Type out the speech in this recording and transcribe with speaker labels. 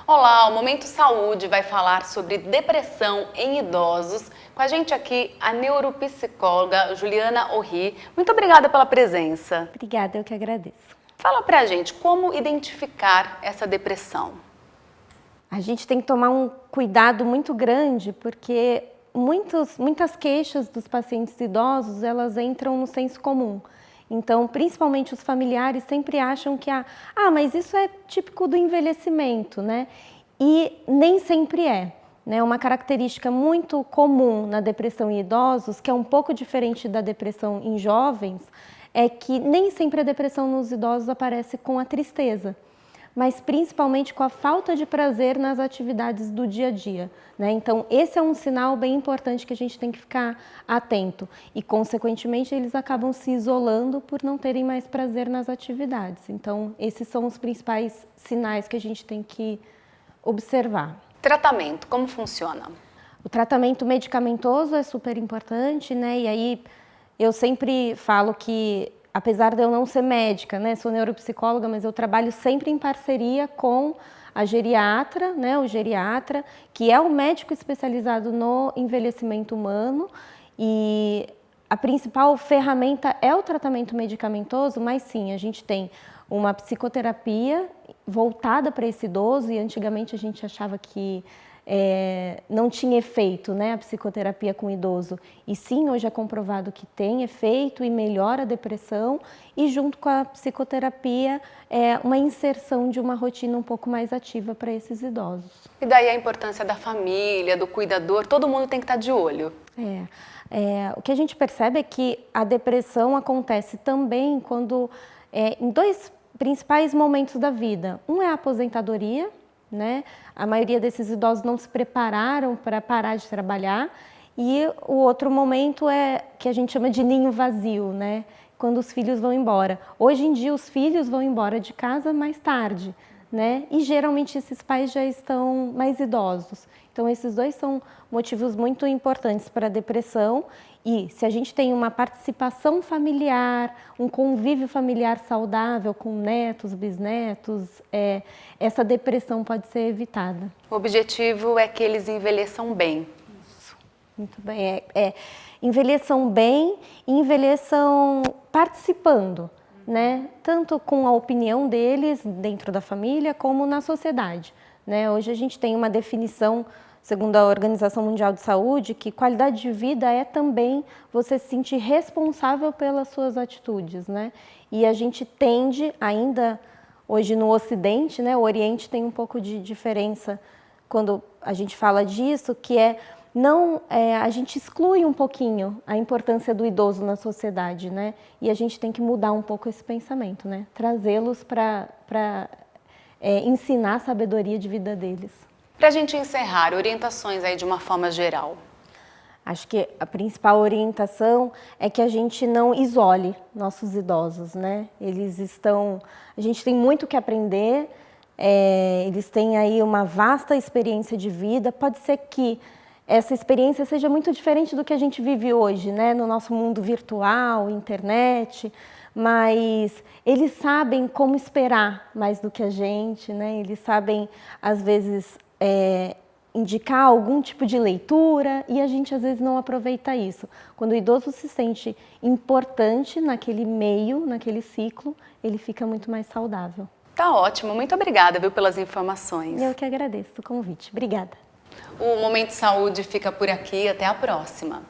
Speaker 1: Olá, o Momento Saúde vai falar sobre depressão em idosos. Com a gente aqui a neuropsicóloga Juliana Orri. Muito obrigada pela presença.
Speaker 2: Obrigada, eu que agradeço.
Speaker 1: Fala pra gente como identificar essa depressão.
Speaker 2: A gente tem que tomar um cuidado muito grande porque muitas queixas dos pacientes idosos, elas entram no senso comum. Então, principalmente os familiares sempre acham que mas isso é típico do envelhecimento, né? E nem sempre é, né? Uma característica muito comum na depressão em idosos, que é um pouco diferente da depressão em jovens, é que nem sempre a depressão nos idosos aparece com a tristeza, mas principalmente com a falta de prazer nas atividades do dia a dia, né? Então, esse é um sinal bem importante que a gente tem que ficar atento e, consequentemente, eles acabam se isolando por não terem mais prazer nas atividades. Então, esses são os principais sinais que a gente tem que observar.
Speaker 1: Tratamento, como funciona?
Speaker 2: O tratamento medicamentoso é super importante, né? E aí, eu sempre falo que, apesar de eu não ser médica, né, sou neuropsicóloga, mas eu trabalho sempre em parceria com a geriatra, né, o geriatra, que é o médico especializado no envelhecimento humano, e a principal ferramenta é o tratamento medicamentoso, mas sim, a gente tem uma psicoterapia voltada para esse idoso, e antigamente a gente achava que não tinha efeito, né, a psicoterapia com idoso, e sim, hoje é comprovado que tem efeito e melhora a depressão, e junto com a psicoterapia uma inserção de uma rotina um pouco mais ativa para esses idosos.
Speaker 1: E daí a importância da família, do cuidador, todo mundo tem que estar de olho.
Speaker 2: O que a gente percebe é que a depressão acontece também quando, em dois principais momentos da vida. Um é a aposentadoria, né? A maioria desses idosos não se prepararam para parar de trabalhar, e o outro momento é que a gente chama de ninho vazio, né? Quando os filhos vão embora. Hoje em dia os filhos vão embora de casa mais tarde, né? E geralmente esses pais já estão mais idosos. Então esses dois são motivos muito importantes para a depressão, e se a gente tem uma participação familiar, um convívio familiar saudável com netos, bisnetos, essa depressão pode ser evitada.
Speaker 1: O objetivo é que eles envelheçam bem.
Speaker 2: Isso, muito bem. Envelheçam bem e envelheçam participando, né? Tanto com a opinião deles dentro da família como na sociedade, né? Hoje a gente tem uma definição, segundo a Organização Mundial de Saúde, que qualidade de vida é também você se sentir responsável pelas suas atitudes, né? E a gente tende ainda, hoje no Ocidente, né? O Oriente tem um pouco de diferença quando a gente fala disso, que a gente exclui um pouquinho a importância do idoso na sociedade, né? E a gente tem que mudar um pouco esse pensamento, né? Trazê-los para ensinar a sabedoria de vida deles.
Speaker 1: Para a gente encerrar, orientações aí de uma forma geral.
Speaker 2: Acho que a principal orientação é que a gente não isole nossos idosos, né? A gente tem muito que aprender, eles têm aí uma vasta experiência de vida. Pode ser que essa experiência seja muito diferente do que a gente vive hoje, né? No nosso mundo virtual, internet, mas eles sabem como esperar mais do que a gente, né? Eles sabem, às vezes, indicar algum tipo de leitura, e a gente às vezes não aproveita isso. Quando o idoso se sente importante naquele meio, naquele ciclo, ele fica muito mais saudável.
Speaker 1: Tá ótimo, muito obrigada, viu, pelas informações.
Speaker 2: Eu que agradeço o convite. Obrigada.
Speaker 1: O Momento Saúde fica por aqui, até a próxima.